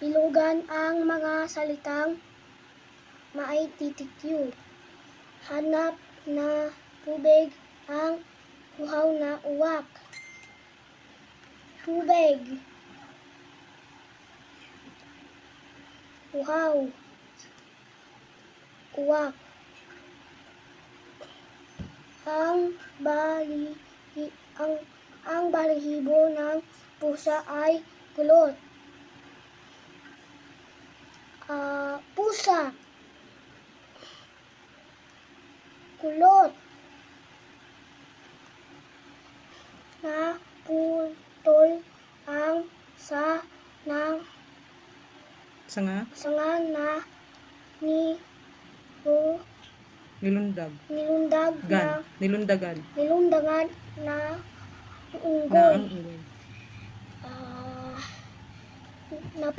Bilugan ang mga salitang maititq. Hanap na tubig ang uhaw na uwak. Tubig. Uhaw. Uwak. Ang balahibo ng pusa ay kulot. Pusa. Kulot. Naputol ang Sanga? sanga na Nilundagan. nilundagan na Na unggoy. ang unggoy.